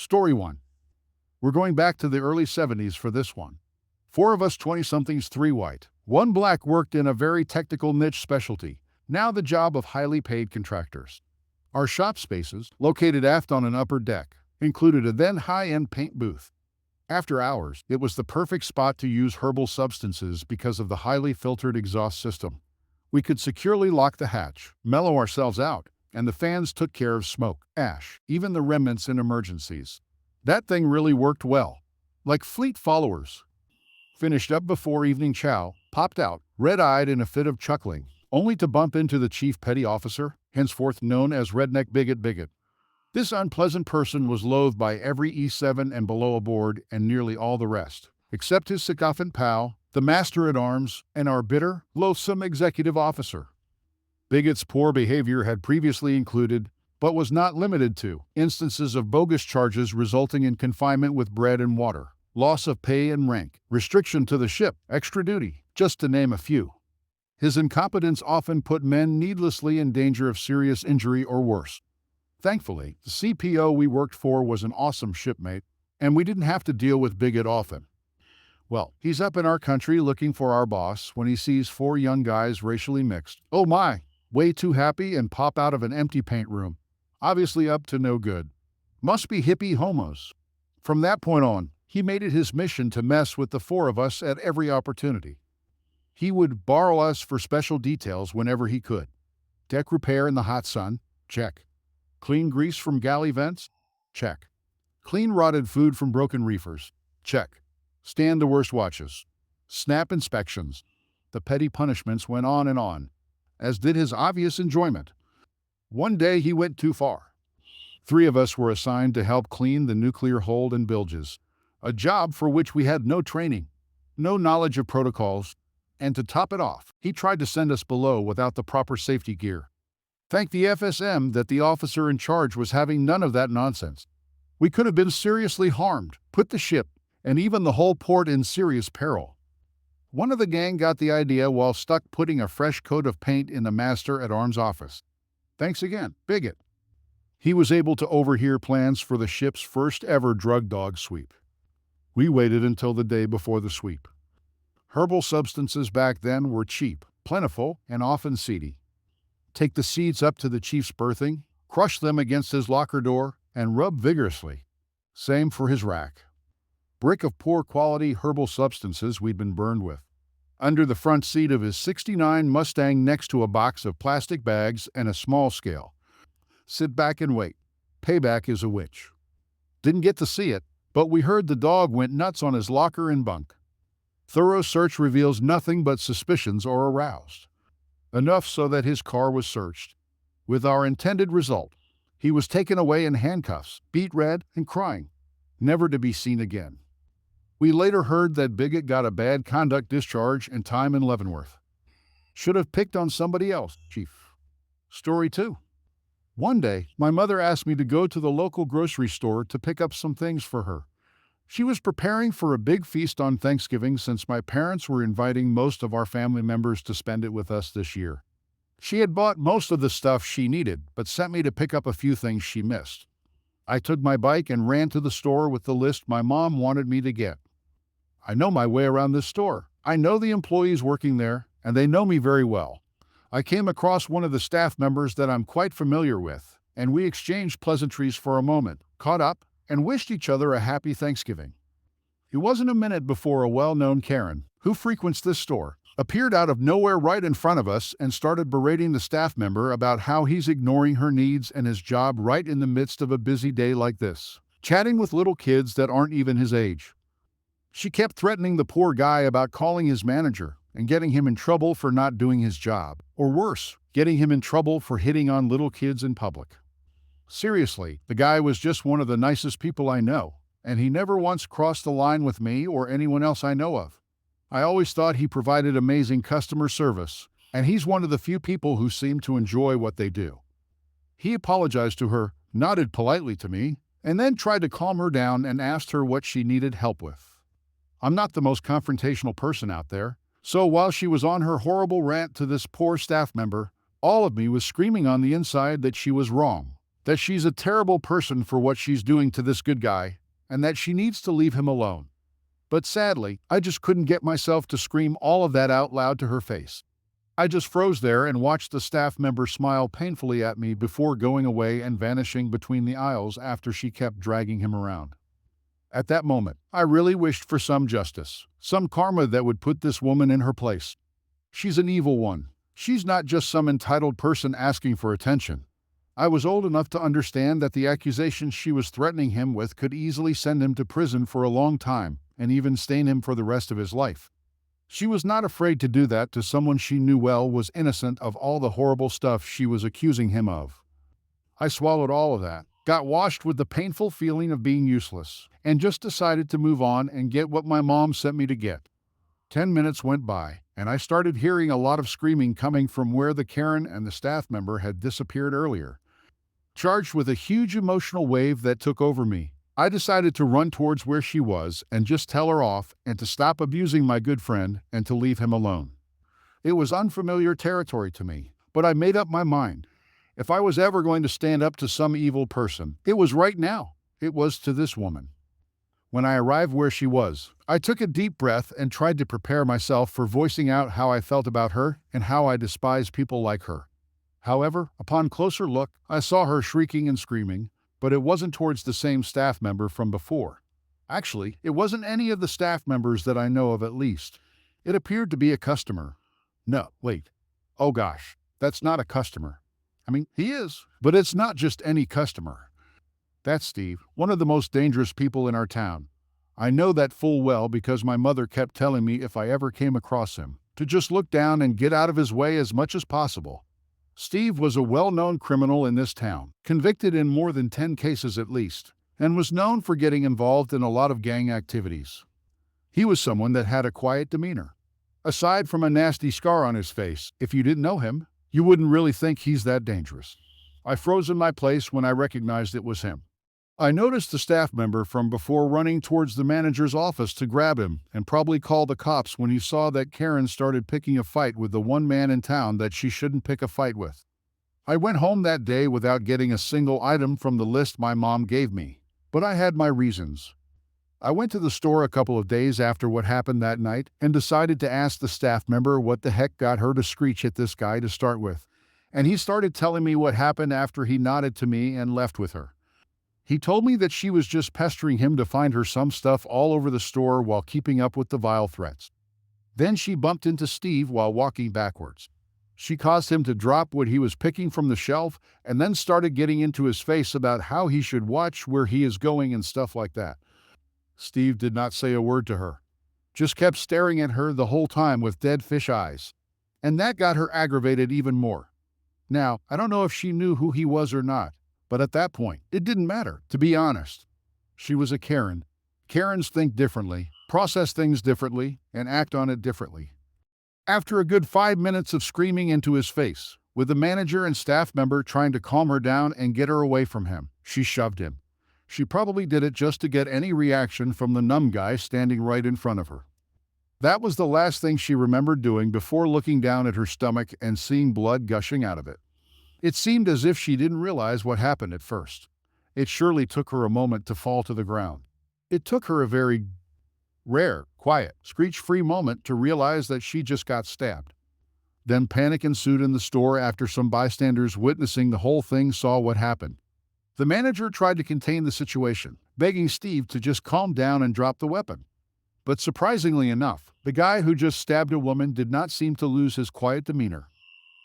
Story 1. We're going back to the early 70s for this one. Four of us 20-somethings, three white. One black worked in a very technical niche specialty, now the job of highly paid contractors. Our shop spaces, located aft on an upper deck, included a then high-end paint booth. After hours, it was the perfect spot to use herbal substances because of the highly filtered exhaust system. We could securely lock the hatch, mellow ourselves out, and the fans took care of smoke, ash, even the remnants in emergencies. That thing really worked well. Like fleet followers. Finished up before evening chow, popped out, red-eyed in a fit of chuckling, only to bump into the chief petty officer, henceforth known as Redneck Bigot. This unpleasant person was loathed by every E7 and below aboard and nearly all the rest, except his sycophant pal, the master-at-arms, and our bitter, loathsome executive officer. Bigot's poor behavior had previously included, but was not limited to, instances of bogus charges resulting in confinement with bread and water, loss of pay and rank, restriction to the ship, extra duty, just to name a few. His incompetence often put men needlessly in danger of serious injury or worse. Thankfully, the CPO we worked for was an awesome shipmate, and we didn't have to deal with Bigot often. Well, he's up in our country looking for our boss when he sees four young guys racially mixed. Oh my, way too happy and pop out of an empty paint room. Obviously up to no good. Must be hippie homos. From that point on, he made it his mission to mess with the four of us at every opportunity. He would borrow us for special details whenever he could. Deck repair in the hot sun? Check. Clean grease from galley vents? Check. Clean rotted food from broken reefers? Check. Stand the worst watches. Snap inspections. The petty punishments went on, as did his obvious enjoyment. One day he went too far. Three of us were assigned to help clean the nuclear hold and bilges, a job for which we had no training, no knowledge of protocols, and to top it off, he tried to send us below without the proper safety gear. Thank the FSM that the officer in charge was having none of that nonsense. We could have been seriously harmed, put the ship, and even the whole port in serious peril. One of the gang got the idea while stuck putting a fresh coat of paint in the master-at-arms office. Thanks again, Bigot. He was able to overhear plans for the ship's first ever drug dog sweep. We waited until the day before the sweep. Herbal substances back then were cheap, plentiful, and often seedy. Take the seeds up to the chief's berthing, crush them against his locker door, and rub vigorously. Same for his rack. Brick of poor quality herbal substances we'd been burned with. Under the front seat of his '69 Mustang next to a box of plastic bags and a small scale. Sit back and wait. Payback is a witch. Didn't get to see it, but we heard the dog went nuts on his locker and bunk. Thorough search reveals nothing but suspicions are aroused. Enough so that his car was searched. With our intended result, he was taken away in handcuffs, beat red, and crying, never to be seen again. We later heard that Bigot got a bad conduct discharge and time in Leavenworth. Should have picked on somebody else, Chief. Story 2. One day, my mother asked me to go to the local grocery store to pick up some things for her. She was preparing for a big feast on Thanksgiving since my parents were inviting most of our family members to spend it with us this year. She had bought most of the stuff she needed, but sent me to pick up a few things she missed. I took my bike and ran to the store with the list my mom wanted me to get. I know my way around this store. I know the employees working there, and they know me very well. I came across one of the staff members that I'm quite familiar with, and we exchanged pleasantries for a moment, caught up, and wished each other a happy Thanksgiving. It wasn't a minute before a well-known Karen, who frequents this store, appeared out of nowhere right in front of us and started berating the staff member about how he's ignoring her needs and his job right in the midst of a busy day like this, chatting with little kids that aren't even his age. She kept threatening the poor guy about calling his manager and getting him in trouble for not doing his job, or worse, getting him in trouble for hitting on little kids in public. Seriously, the guy was just one of the nicest people I know, and he never once crossed the line with me or anyone else I know of. I always thought he provided amazing customer service, and he's one of the few people who seem to enjoy what they do. He apologized to her, nodded politely to me, and then tried to calm her down and asked her what she needed help with. I'm not the most confrontational person out there, so while she was on her horrible rant to this poor staff member, all of me was screaming on the inside that she was wrong. that she's a terrible person for what she's doing to this good guy, and that she needs to leave him alone. But sadly, I just couldn't get myself to scream all of that out loud to her face. I just froze there and watched the staff member smile painfully at me before going away and vanishing between the aisles after she kept dragging him around. At that moment, I really wished for some justice, some karma that would put this woman in her place. She's an evil one. She's not just some entitled person asking for attention. I was old enough to understand that the accusations she was threatening him with could easily send him to prison for a long time and even stain him for the rest of his life. She was not afraid to do that to someone she knew well was innocent of all the horrible stuff she was accusing him of. I swallowed all of that, got washed with the painful feeling of being useless, and just decided to move on and get what my mom sent me to get. 10 minutes went by, and I started hearing a lot of screaming coming from where the Karen and the staff member had disappeared earlier. Charged with a huge emotional wave that took over me, I decided to run towards where she was and just tell her off and to stop abusing my good friend and to leave him alone. It was unfamiliar territory to me, but I made up my mind. If I was ever going to stand up to some evil person, it was right now. It was to this woman. When I arrived where she was, I took a deep breath and tried to prepare myself for voicing out how I felt about her and how I despise people like her. However, upon closer look, I saw her shrieking and screaming, but it wasn't towards the same staff member from before. Actually, it wasn't any of the staff members that I know of at least. It appeared to be a customer. No, wait. Oh gosh, that's not a customer. I mean, he is, but it's not just any customer. That's Steve, one of the most dangerous people in our town. I know that full well because my mother kept telling me if I ever came across him, to just look down and get out of his way as much as possible. Steve was a well-known criminal in this town, convicted in more than 10 cases at least, and was known for getting involved in a lot of gang activities. He was someone that had a quiet demeanor. Aside from a nasty scar on his face, if you didn't know him, you wouldn't really think he's that dangerous. I froze in my place when I recognized it was him. I noticed the staff member from before running towards the manager's office to grab him and probably call the cops when he saw that Karen started picking a fight with the one man in town that she shouldn't pick a fight with. I went home that day without getting a single item from the list my mom gave me, but I had my reasons. I went to the store a couple of days after what happened that night and decided to ask the staff member what the heck got her to screech at this guy to start with, and he started telling me what happened after he nodded to me and left with her. He told me that she was just pestering him to find her some stuff all over the store while keeping up with the vile threats. Then she bumped into Steve while walking backwards. She caused him to drop what he was picking from the shelf and then started getting into his face about how he should watch where he is going and stuff like that. Steve did not say a word to her, just kept staring at her the whole time with dead fish eyes. And that got her aggravated even more. Now, I don't know if she knew who he was or not, but at that point, it didn't matter, to be honest. She was a Karen. Karens think differently, process things differently, and act on it differently. After a good 5 minutes of screaming into his face, with the manager and staff member trying to calm her down and get her away from him, she shoved him. She probably did it just to get any reaction from the numb guy standing right in front of her. That was the last thing she remembered doing before looking down at her stomach and seeing blood gushing out of it. It seemed as if she didn't realize what happened at first. It surely took her a moment to fall to the ground. It took her a very rare, quiet, screech-free moment to realize that she just got stabbed. Then panic ensued in the store after some bystanders witnessing the whole thing saw what happened. The manager tried to contain the situation, begging Steve to just calm down and drop the weapon. But surprisingly enough, the guy who just stabbed a woman did not seem to lose his quiet demeanor.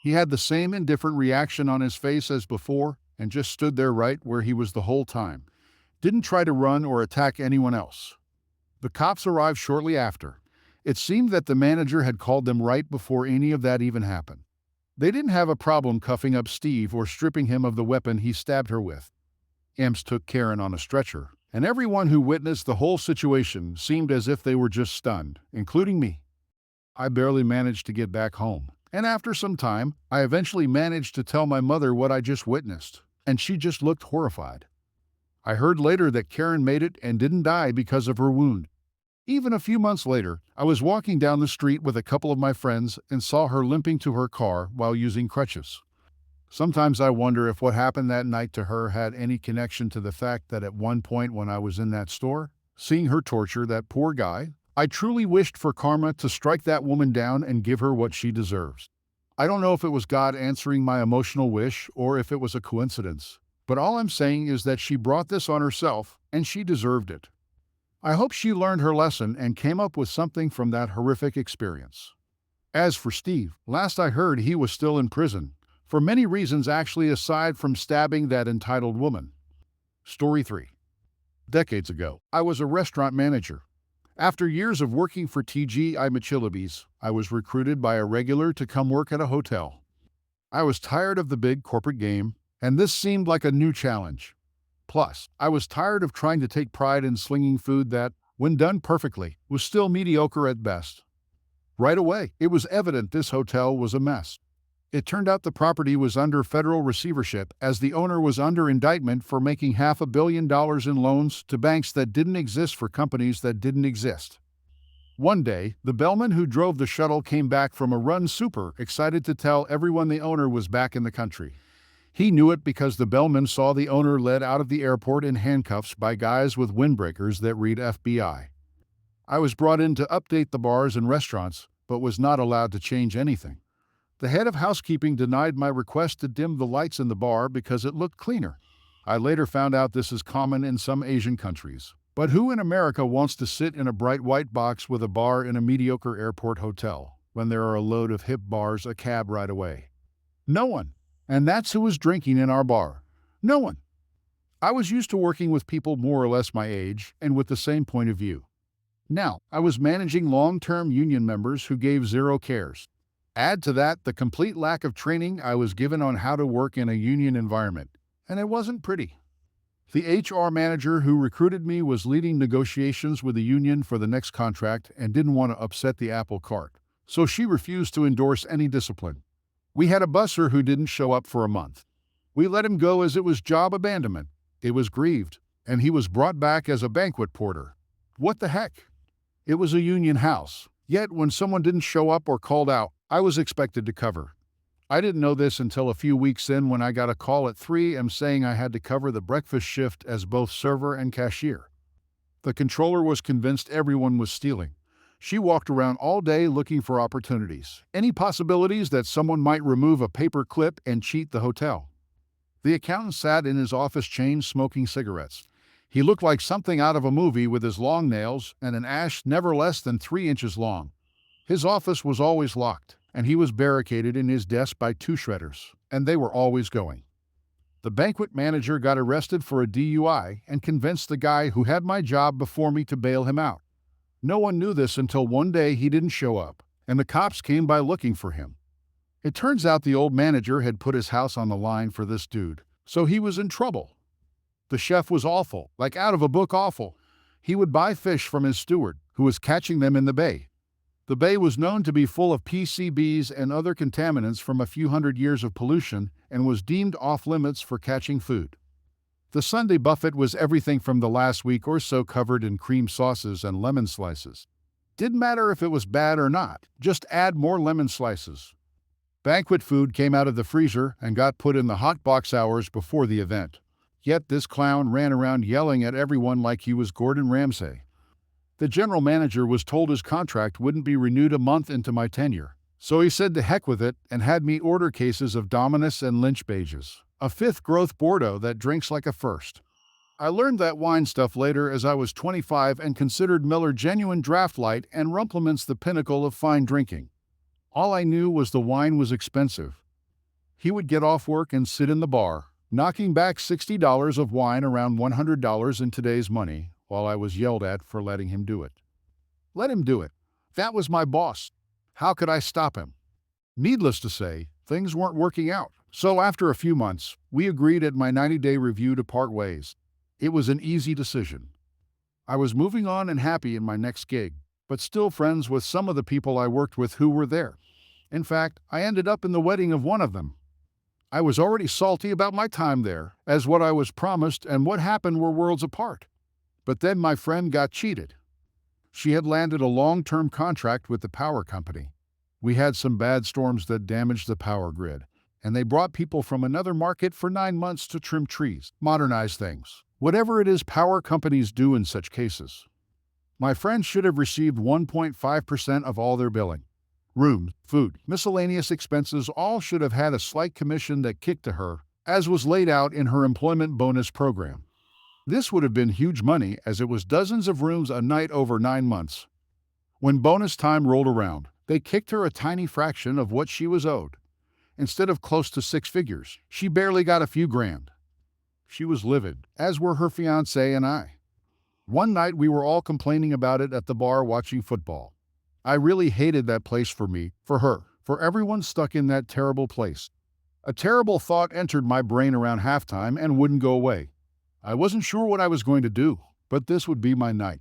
He had the same indifferent reaction on his face as before and just stood there right where he was the whole time. Didn't try to run or attack anyone else. The cops arrived shortly after. It seemed that the manager had called them right before any of that even happened. They didn't have a problem cuffing up Steve or stripping him of the weapon he stabbed her with. EMS took Karen on a stretcher, and everyone who witnessed the whole situation seemed as if they were just stunned, including me. I barely managed to get back home. And after some time, I eventually managed to tell my mother what I just witnessed, and she just looked horrified. I heard later that Karen made it and didn't die because of her wound. Even a few months later, I was walking down the street with a couple of my friends and saw her limping to her car while using crutches. Sometimes I wonder if what happened that night to her had any connection to the fact that at one point when I was in that store, seeing her torture that poor guy, I truly wished for karma to strike that woman down and give her what she deserves. I don't know if it was God answering my emotional wish or if it was a coincidence, but all I'm saying is that she brought this on herself and she deserved it. I hope she learned her lesson and came up with something from that horrific experience. As for Steve, last I heard he was still in prison, for many reasons actually aside from stabbing that entitled woman. Story 3. Decades ago, I was a restaurant manager. After years of working for TGI Michelabis, I was recruited by a regular to come work at a hotel. I was tired of the big corporate game, and this seemed like a new challenge. Plus, I was tired of trying to take pride in slinging food that, when done perfectly, was still mediocre at best. Right away, it was evident this hotel was a mess. It turned out the property was under federal receivership as the owner was under indictment for making $500 million in loans to banks that didn't exist for companies that didn't exist. One day, the bellman who drove the shuttle came back from a run super excited to tell everyone the owner was back in the country. He knew it because the bellman saw the owner led out of the airport in handcuffs by guys with windbreakers that read FBI. I was brought in to update the bars and restaurants, but was not allowed to change anything. The head of housekeeping denied my request to dim the lights in the bar because it looked cleaner. I later found out this is common in some Asian countries. But who in America wants to sit in a bright white box with a bar in a mediocre airport hotel when there are a load of hip bars a cab right away? No one. And that's who was drinking in our bar. No one. I was used to working with people more or less my age and with the same point of view. Now, I was managing long-term union members who gave zero cares. Add to that the complete lack of training I was given on how to work in a union environment, and it wasn't pretty. The HR manager who recruited me was leading negotiations with the union for the next contract and didn't want to upset the apple cart, so she refused to endorse any discipline. We had a busser who didn't show up for a month. We let him go as it was job abandonment. It was grieved, and he was brought back as a banquet porter. What the heck? It was a union house, yet when someone didn't show up or called out, I was expected to cover. I didn't know this until a few weeks in when I got a call at 3 a.m. saying I had to cover the breakfast shift as both server and cashier. The controller was convinced everyone was stealing. She walked around all day looking for opportunities, any possibilities that someone might remove a paper clip and cheat the hotel. The accountant sat in his office chain smoking cigarettes. He looked like something out of a movie with his long nails and an ash never less than 3 inches long. His office was always locked, and he was barricaded in his desk by 2 shredders, and they were always going. The banquet manager got arrested for a DUI and convinced the guy who had my job before me to bail him out. No one knew this until one day he didn't show up, and the cops came by looking for him. It turns out the old manager had put his house on the line for this dude, so he was in trouble. The chef was awful, like out of a book awful. He would buy fish from his steward, who was catching them in the bay. The bay was known to be full of PCBs and other contaminants from a few hundred years of pollution and was deemed off-limits for catching food. The Sunday buffet was everything from the last week or so covered in cream sauces and lemon slices. Didn't matter if it was bad or not, just add more lemon slices. Banquet food came out of the freezer and got put in the hot box hours before the event. Yet this clown ran around yelling at everyone like he was Gordon Ramsay. The general manager was told his contract wouldn't be renewed a month into my tenure, so he said to heck with it and had me order cases of Dominus and Lynch Beges, a 5th growth Bordeaux that drinks like a first. I learned that wine stuff later as I was 25 and considered Miller Genuine Draft Light and Rumplemans the pinnacle of fine drinking. All I knew was the wine was expensive. He would get off work and sit in the bar, knocking back $60 of wine around $100 in today's money, while I was yelled at for letting him do it. Let him do it. That was my boss. How could I stop him? Needless to say, things weren't working out. So after a few months, we agreed at my 90-day review to part ways. It was an easy decision. I was moving on and happy in my next gig, but still friends with some of the people I worked with who were there. In fact, I ended up in the wedding of one of them. I was already salty about my time there, as what I was promised and what happened were worlds apart. But then my friend got cheated. She had landed a long-term contract with the power company. We had some bad storms that damaged the power grid. and they brought people from another market for 9 months to trim trees, modernize things. Whatever it is power companies do in such cases. My friend should have received 1.5% of all their billing. Room, food, miscellaneous expenses all should have had a slight commission that kicked to her, as was laid out in her employment bonus program. This would have been huge money as it was dozens of rooms a night over 9 months. When bonus time rolled around, they kicked her a tiny fraction of what she was owed. Instead of close to 6 figures, she barely got a few grand. She was livid, as were her fiancé and I. One night we were all complaining about it at the bar watching football. I really hated that place for me, for her, for everyone stuck in that terrible place. A terrible thought entered my brain around halftime and wouldn't go away. I wasn't sure what I was going to do, but this would be my night.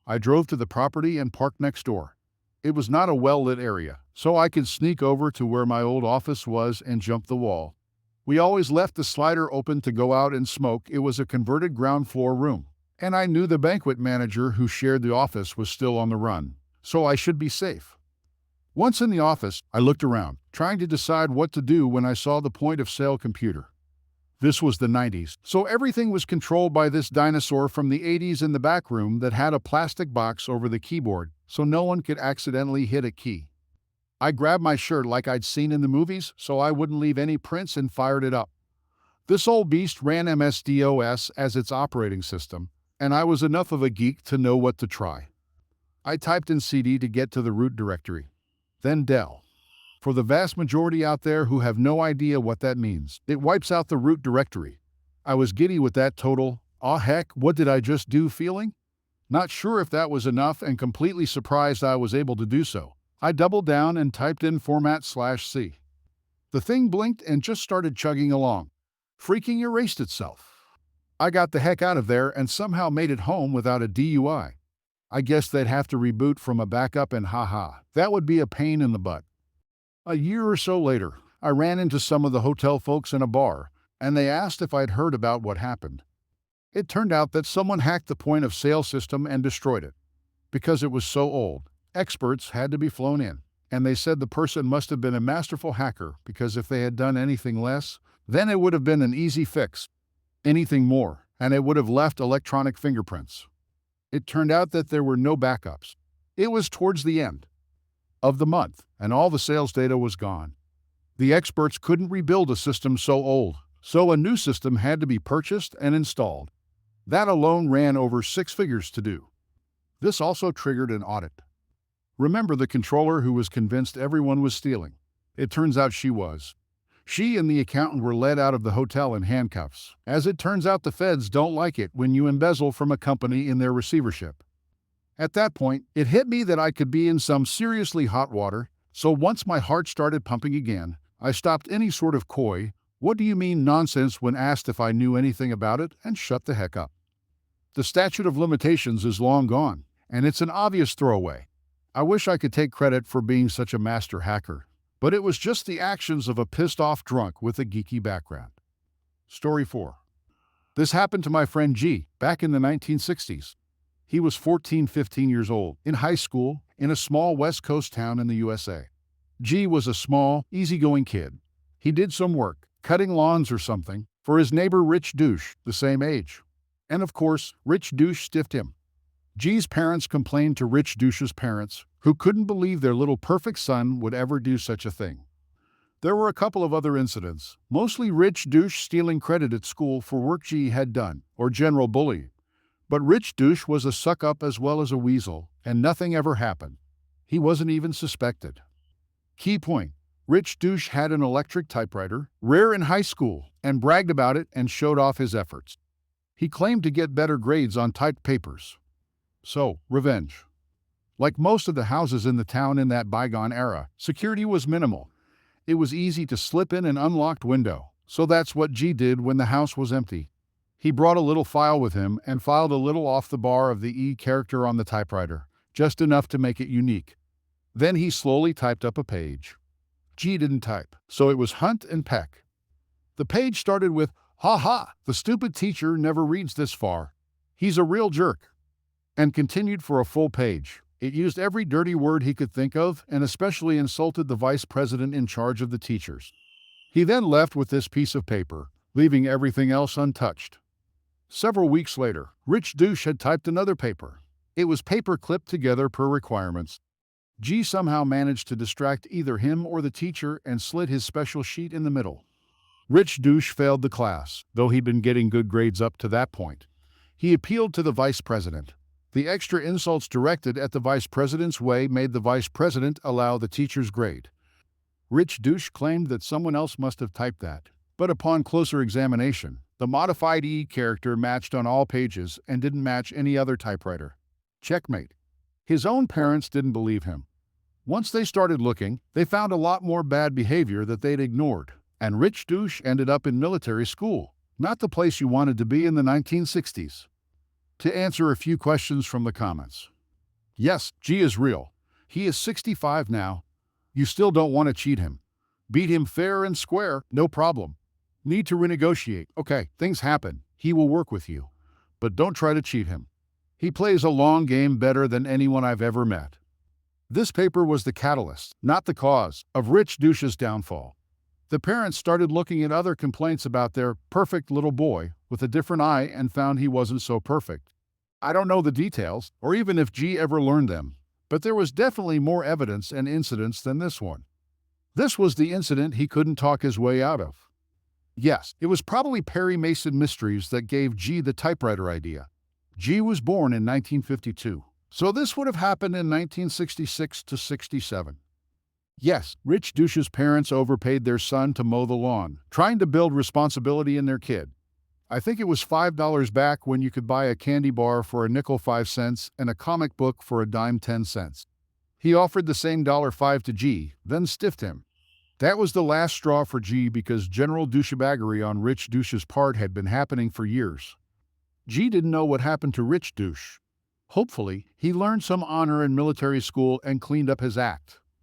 I drove to the property and parked next door. It was not a well-lit area, so I could sneak over to where my old office was and jump the wall. We always left the slider open to go out and smoke. It was a converted ground floor room, and I knew the banquet manager who shared the office was still on the run, so I should be safe. Once in the office, I looked around, trying to decide what to do when I saw the point-of-sale computer. This was the 90s, so everything was controlled by this dinosaur from the 80s in the back room that had a plastic box over the keyboard so no one could accidentally hit a key. I grabbed my shirt like I'd seen in the movies so I wouldn't leave any prints and fired it up. This old beast ran MS-DOS as its operating system, and I was enough of a geek to know what to try. I typed in CD to get to the root directory, then del. For the vast majority out there who have no idea what that means, it wipes out the root directory. I was giddy with that total, "Aw heck, what did I just do" feeling. Not sure if that was enough and completely surprised I was able to do so. I doubled down and typed in format/C. The thing blinked and just started chugging along. Freaking erased itself. I got the heck out of there and somehow made it home without a DUI. I guess they'd have to reboot from a backup and haha, that would be a pain in the butt. A year or so later, I ran into some of the hotel folks in a bar, and they asked if I'd heard about what happened. It turned out that someone hacked the point-of-sale system and destroyed it. Because it was so old, experts had to be flown in, and they said the person must have been a masterful hacker because if they had done anything less, then it would have been an easy fix. Anything more, and it would have left electronic fingerprints. It turned out that there were no backups. It was towards the end of the month, and all the sales data was gone. The experts couldn't rebuild a system so old, so a new system had to be purchased and installed. That alone ran over 6 figures to do. This also triggered an audit. Remember the controller who was convinced everyone was stealing? It turns out she was. She and the accountant were led out of the hotel in handcuffs. As it turns out, the feds don't like it when you embezzle from a company in their receivership. At that point, it hit me that I could be in some seriously hot water, so once my heart started pumping again, I stopped any sort of coy, "What do you mean" nonsense when asked if I knew anything about it, and shut the heck up. The statute of limitations is long gone, and it's an obvious throwaway. I wish I could take credit for being such a master hacker, but it was just the actions of a pissed-off drunk with a geeky background. Story 4. This happened to my friend G back in the 1960s. He was 14-15 years old, in high school, in a small West Coast town in the USA. G was a small, easygoing kid. He did some work, cutting lawns or something, for his neighbor Rich Douche, the same age. And of course, Rich Douche stiffed him. G's parents complained to Rich Douche's parents, who couldn't believe their little perfect son would ever do such a thing. There were a couple of other incidents, mostly Rich Douche stealing credit at school for work G had done, or general bullying. But Rich Douche was a suck-up as well as a weasel, and nothing ever happened. He wasn't even suspected. Key point: Rich Douche had an electric typewriter, rare in high school, and bragged about it and showed off his efforts. He claimed to get better grades on typed papers. So, revenge. Like most of the houses in the town in that bygone era, security was minimal. It was easy to slip in an unlocked window, so that's what G did when the house was empty. He brought a little file with him and filed a little off the bar of the E character on the typewriter, just enough to make it unique. Then he slowly typed up a page. G didn't type, so it was Hunt and Peck. The page started with, "Ha ha, the stupid teacher never reads this far. He's a real jerk," and continued for a full page. It used every dirty word he could think of and especially insulted the vice president in charge of the teachers. He then left with this piece of paper, leaving everything else untouched. Several weeks later, Rich Douche had typed another paper. It was paper clipped together per requirements. G somehow managed to distract either him or the teacher and slid his special sheet in the middle. Rich Douche failed the class, though he'd been getting good grades up to that point. He appealed to the vice president. The extra insults directed at the vice president's way made the vice president allow the teacher's grade. Rich Douche claimed that someone else must have typed that, but upon closer examination, the modified E character matched on all pages and didn't match any other typewriter. Checkmate. His own parents didn't believe him. Once they started looking, they found a lot more bad behavior that they'd ignored, and Rich Douche ended up in military school, not the place you wanted to be in the 1960s. To answer a few questions from the comments. Yes, G is real. He is 65 now. You still don't want to cheat him. Beat him fair and square, no problem. Need to renegotiate. Okay, things happen. He will work with you. But don't try to cheat him. He plays a long game better than anyone I've ever met. This paper was the catalyst, not the cause, of Rich Douche's downfall. The parents started looking at other complaints about their perfect little boy with a different eye and found he wasn't so perfect. I don't know the details, or even if G ever learned them, but there was definitely more evidence and incidents than this one. This was the incident he couldn't talk his way out of. Yes, it was probably Perry Mason Mysteries that gave G the typewriter idea. G was born in 1952, so this would have happened in 1966 to 67. Yes, Rich Douche's parents overpaid their son to mow the lawn, trying to build responsibility in their kid. I think it was $5 back when you could buy a candy bar for a nickel 5 cents and a comic book for a dime 10 cents. He offered the same $5 to G, then stiffed him. That was the last straw for G because general douchebaggery on Rich Douche's part had been happening for years. G didn't know what happened to Rich Douche. Hopefully, he learned some honor in military school and cleaned up his act.